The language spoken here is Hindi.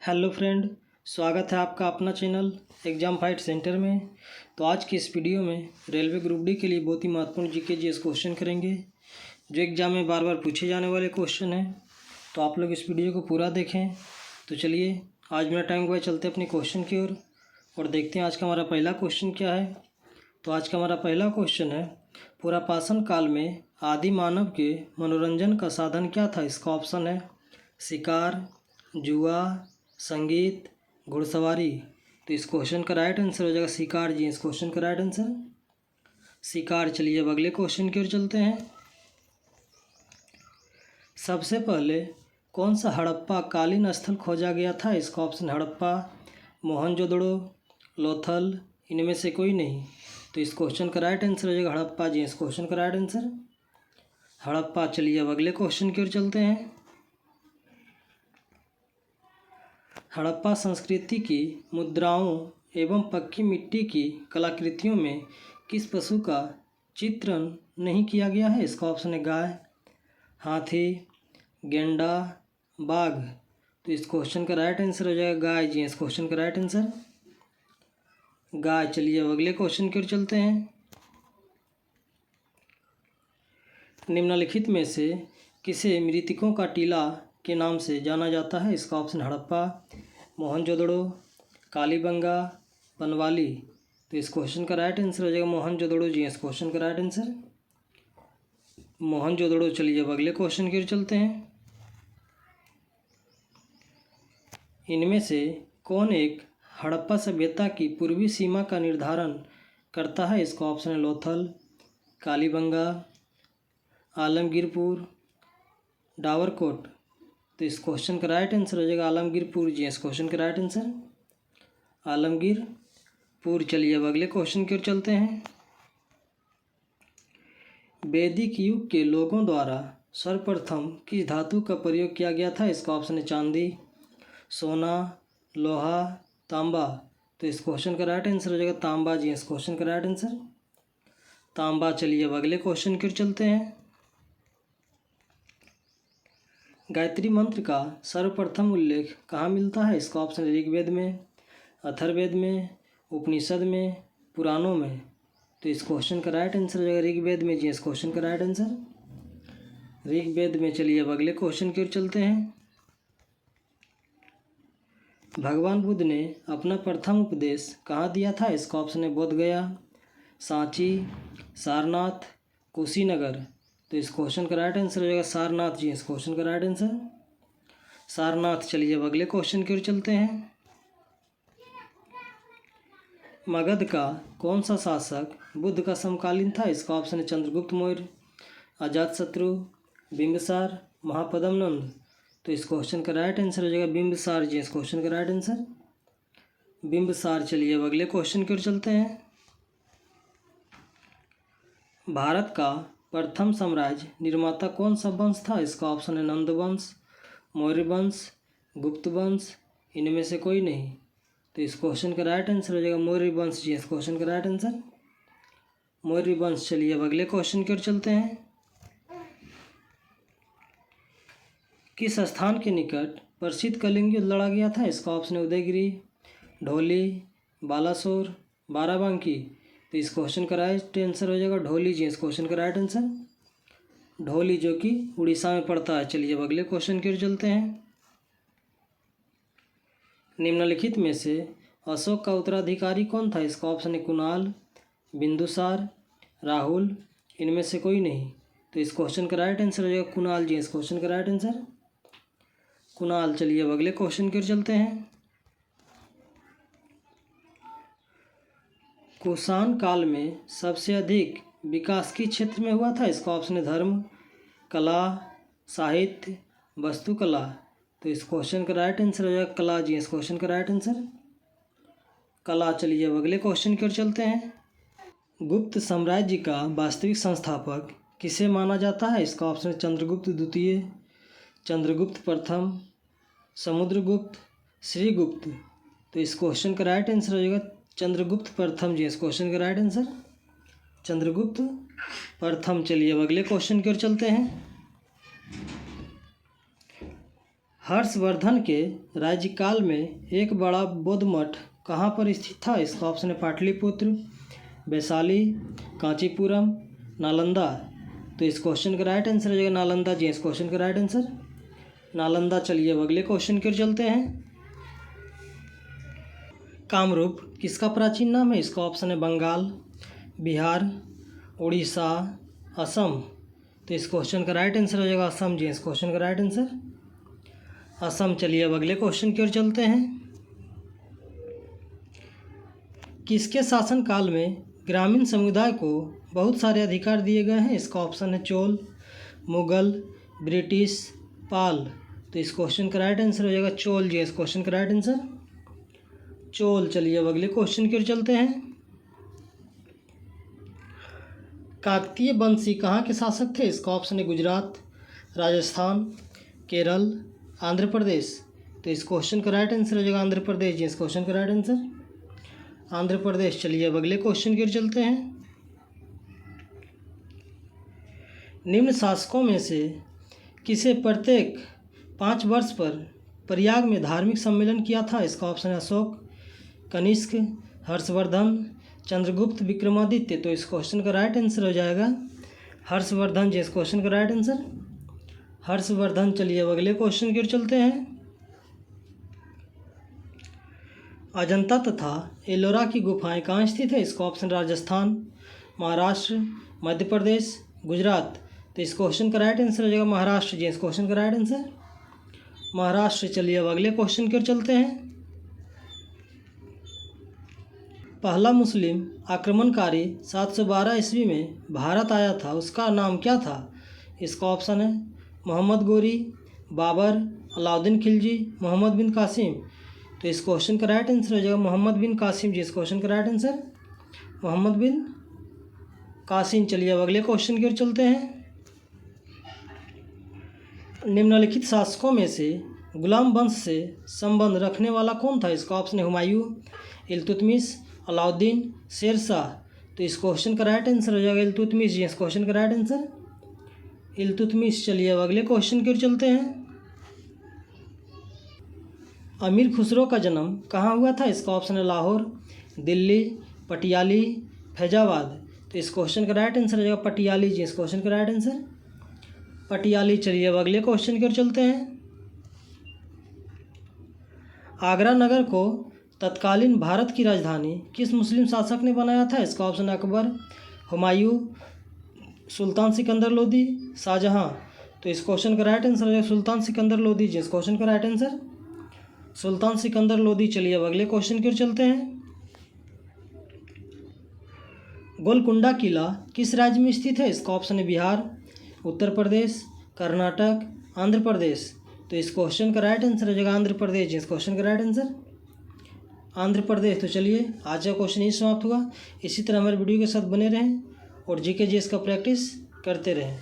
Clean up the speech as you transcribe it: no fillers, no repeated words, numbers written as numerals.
हेलो फ्रेंड, स्वागत है आपका अपना चैनल एग्ज़ाम फाइट सेंटर में। तो आज की इस वीडियो में रेलवे ग्रुप डी के लिए बहुत ही महत्वपूर्ण जीके जीएस क्वेश्चन करेंगे, जो एग्ज़ाम में बार बार पूछे जाने वाले क्वेश्चन हैं। तो आप लोग इस वीडियो को पूरा देखें। तो चलिए आज बिना टाइम गवाए चलते अपने क्वेश्चन की ओर और देखते हैं आज का हमारा पहला क्वेश्चन क्या है। तो आज का हमारा पहला क्वेश्चन है, पुरापाषाण काल में आदि मानव के मनोरंजन का साधन क्या था। इसका ऑप्शन है शिकार, जुआ, संगीत, घुड़सवारी। तो इस क्वेश्चन का राइट आंसर हो जाएगा शिकार जी। इस क्वेश्चन का राइट आंसर शिकार। चलिए अब अगले क्वेश्चन की ओर चलते हैं। सबसे पहले कौन सा हड़प्पा कालीन स्थल खोजा गया था। इसका ऑप्शन हड़प्पा, मोहनजोदड़ो, लोथल, इनमें से कोई नहीं। तो इस क्वेश्चन का राइट आंसर हो जाएगा हड़प्पा जी। इस क्वेश्चन का राइट आंसर हड़प्पा। चलिए अब अगले क्वेश्चन की ओर चलते हैं। हड़प्पा संस्कृति की मुद्राओं एवं पक्की मिट्टी की कलाकृतियों में किस पशु का चित्रण नहीं किया गया है। इसका ऑप्शन है गाय, हाथी, गेंडा, बाघ। तो इस क्वेश्चन का राइट आंसर हो जाएगा गाय जी। इस क्वेश्चन का राइट आंसर गाय। चलिए अब अगले क्वेश्चन की ओर चलते हैं। निम्नलिखित में से किसे मृतकों का टीला के नाम से जाना जाता है। इसका ऑप्शन हड़प्पा, मोहनजोदड़ो, कालीबंगा, बनवाली। तो इस क्वेश्चन का राइट आंसर हो जाएगा मोहनजोदड़ो जी। इस क्वेश्चन का राइट आंसर मोहनजोदड़ो। चलिए अब अगले क्वेश्चन की ओर चलते हैं। इनमें से कौन एक हड़प्पा सभ्यता की पूर्वी सीमा का निर्धारण करता है। इसका ऑप्शन है लोथल, कालीबंगा, आलमगीरपुर, डावरकोट। तो इस क्वेश्चन का राइट आंसर हो जाएगा आलमगीरपुर जी। इस क्वेश्चन का राइट आंसर आलमगीरपुर। चलिए अब अगले क्वेश्चन की ओर चलते हैं। वैदिक युग के लोगों द्वारा सर्वप्रथम किस धातु का प्रयोग किया गया था। इसका ऑप्शन है चांदी, सोना, लोहा, तांबा। तो इस क्वेश्चन का राइट आंसर हो जाएगा तांबा जी। इस क्वेश्चन का राइट आंसर तांबा। चलिए अब अगले क्वेश्चन की ओर चलते हैं। गायत्री मंत्र का सर्वप्रथम उल्लेख कहाँ मिलता है। इसका ऑप्शन ऋग्वेद में, अथर्ववेद में, उपनिषद में, पुराणों में। तो इस क्वेश्चन का राइट आंसर हो जाएगा ऋग्वेद में जी। इस क्वेश्चन का राइट आंसर ऋग्वेद में। चलिए अब अगले क्वेश्चन की ओर चलते हैं। भगवान बुद्ध ने अपना प्रथम उपदेश कहाँ दिया था। इसका ऑप्शन है बोधगया, सांची, सारनाथ, कुशीनगर। तो इस क्वेश्चन का राइट आंसर हो जाएगा सारनाथ जी। इस क्वेश्चन का राइट आंसर सारनाथ। चलिए अब अगले क्वेश्चन की ओर चलते हैं। मगध का कौन सा शासक बुद्ध का समकालीन था। इसका ऑप्शन है चंद्रगुप्त मौर्य, अजातशत्रु, बिंबिसार, महापद्म नंद। तो इस क्वेश्चन का राइट आंसर हो जाएगा बिंबिसार जी। इस क्वेश्चन का राइट आंसर बिंबिसार। चलिए अब अगले क्वेश्चन की ओर चलते हैं। भारत का प्रथम साम्राज्य निर्माता कौन सा वंश था। इसका ऑप्शन है नंद वंश, मौर्य वंश, गुप्त वंश, इनमें से कोई नहीं। तो इस क्वेश्चन का राइट आंसर हो जाएगा मौर्य वंश जी। इस क्वेश्चन का राइट आंसर मौर्य वंश। चलिए अब अगले क्वेश्चन की ओर चलते हैं। किस स्थान के निकट प्रसिद्ध कलिंग युद्ध लड़ा गया था। इसका ऑप्शन है उदयगिरी, ढोली, बालासोर, बाराबंकी। तो इस क्वेश्चन का राइट आंसर हो जाएगा ढोली जी। इस क्वेश्चन का राइट आंसर ढोली, जो कि उड़ीसा में पड़ता है। चलिए अब अगले क्वेश्चन की ओर चलते हैं। निम्नलिखित में से अशोक का उत्तराधिकारी कौन था। इसका ऑप्शन है कुणाल, बिंदुसार, राहुल, इनमें से कोई नहीं। तो इस क्वेश्चन का राइट आंसर हो जाएगा कुणाल जी। इस क्वेश्चन का राइट आंसर कुणाल। चलिए अब अगले क्वेश्चन की ओर चलते हैं। कुषाण काल में सबसे अधिक विकास किस क्षेत्र में हुआ था। इसका ऑप्शन है धर्म, कला, साहित्य, वास्तुकला। तो इस क्वेश्चन का राइट आंसर हो जाएगा कला जी। इस क्वेश्चन का राइट आंसर कला। चलिए अब अगले क्वेश्चन की ओर चलते हैं। गुप्त साम्राज्य का वास्तविक संस्थापक किसे माना जाता है। इसका ऑप्शन है चंद्रगुप्त द्वितीय, चंद्रगुप्त प्रथम, समुद्रगुप्त, श्रीगुप्त। तो इस क्वेश्चन का राइट आंसर हो जाएगा चंद्रगुप्त प्रथम जी। इस क्वेश्चन का राइट आंसर चंद्रगुप्त प्रथम। चलिए अब अगले क्वेश्चन की ओर चलते हैं। हर्षवर्धन के राज्यकाल में एक बड़ा बौद्ध मठ कहाँ पर स्थित था? इसका ऑप्शन है पाटलिपुत्र, वैशाली, कांचीपुरम, नालंदा। तो इस क्वेश्चन का राइट आंसर हो जाएगा नालंदा जी। इस क्वेश्चन का राइट आंसर नालंदा। चलिए अब अगले क्वेश्चन की ओर चलते हैं। कामरूप किसका प्राचीन नाम है? इसका ऑप्शन है बंगाल, बिहार, उड़ीसा, असम। तो इस क्वेश्चन का राइट आंसर हो जाएगा असम जी। इस क्वेश्चन का राइट आंसर असम। चलिए अब अगले क्वेश्चन की ओर चलते हैं। किसके शासनकाल में ग्रामीण समुदाय को बहुत सारे अधिकार दिए गए हैं? इसका ऑप्शन है चोल, मुगल, ब्रिटिश, पाल। तो इस क्वेश्चन का राइट आंसर हो जाएगा चोल जी। इस क्वेश्चन का राइट आंसर चोल। चलिए अब अगले क्वेश्चन की ओर चलते हैं। काकतीय वंशी कहाँ के शासक थे? इसका ऑप्शन है गुजरात, राजस्थान, केरल, आंध्र प्रदेश। तो इस क्वेश्चन का राइट आंसर हो जाएगा आंध्र प्रदेश जी। इस क्वेश्चन का राइट आंसर आंध्र प्रदेश। चलिए अब अगले क्वेश्चन की ओर चलते हैं। निम्न शासकों में से किसे प्रत्येक 5 वर्ष पर प्रयाग में धार्मिक सम्मेलन किया था? इसका ऑप्शन है अशोक, कनिष्क, हर्षवर्धन, चंद्रगुप्त, विक्रमादित्य। तो इस क्वेश्चन का राइट आंसर हो जाएगा हर्षवर्धन जी। इस क्वेश्चन का राइट आंसर हर्षवर्धन। चलिए अब अगले क्वेश्चन की ओर चलते हैं। अजंता तथा एलोरा की गुफाएं कहाँ स्थित है? इसका ऑप्शन राजस्थान, महाराष्ट्र, मध्य प्रदेश, गुजरात। तो इस क्वेश्चन का राइट आंसर हो जाएगा महाराष्ट्र जी। इस क्वेश्चन का राइट आंसर महाराष्ट्र। चलिए अब अगले क्वेश्चन की ओर चलते हैं। पहला मुस्लिम आक्रमणकारी 712 ईस्वी में भारत आया था, उसका नाम क्या था? इसका ऑप्शन है मोहम्मद गोरी, बाबर, अलाउद्दीन खिलजी, मोहम्मद बिन कासिम। तो इस क्वेश्चन का राइट आंसर हो जाएगा मोहम्मद बिन कासिम जी। इस क्वेश्चन का राइट आंसर मोहम्मद बिन कासिम। चलिए अब अगले क्वेश्चन की ओर चलते हैं। निम्नलिखित शासकों में से गुलाम वंश से संबंध रखने वाला कौन था? इसका ऑप्शन है हुमायूं, इल्तुतमिश, अलाउद्दीन, शेरशाह। तो इस क्वेश्चन का राइट आंसर हो जाएगा इल्तुतमिश जी। इस क्वेश्चन का राइट आंसर इल्तुतमिश। चलिए अब अगले क्वेश्चन की ओर चलते हैं। अमीर खुसरो का जन्म कहाँ हुआ था? इसका ऑप्शन है लाहौर, दिल्ली, पटियाली, फैजाबाद। तो इस क्वेश्चन का राइट आंसर हो जाएगा पटियाली जी। इस क्वेश्चन का राइट आंसर पटियाली। चलिए अब अगले क्वेश्चन की ओर चलते हैं। आगरा नगर को तत्कालीन भारत की राजधानी किस मुस्लिम शासक ने बनाया था? इसका ऑप्शन अकबर, हुमायूं, सुल्तान सिकंदर लोदी, शाहजहां। तो इस क्वेश्चन का राइट आंसर हो जाएगा सुल्तान सिकंदर लोदी जी। इस क्वेश्चन का राइट आंसर सुल्तान सिकंदर लोदी। चलिए अब अगले क्वेश्चन की ओर चलते हैं। गोलकुंडा किला किस राज्य में स्थित है? इसका ऑप्शन है बिहार, उत्तर प्रदेश, कर्नाटक, आंध्र प्रदेश। तो इस क्वेश्चन का राइट आंसर हो जाएगा आंध्र प्रदेश। इस क्वेश्चन का राइट आंसर आंध्र प्रदेश। तो चलिए आज का क्वेश्चन ही समाप्त हुआ। इसी तरह हमारे वीडियो के साथ बने रहें और जीके जीएस का प्रैक्टिस करते रहें।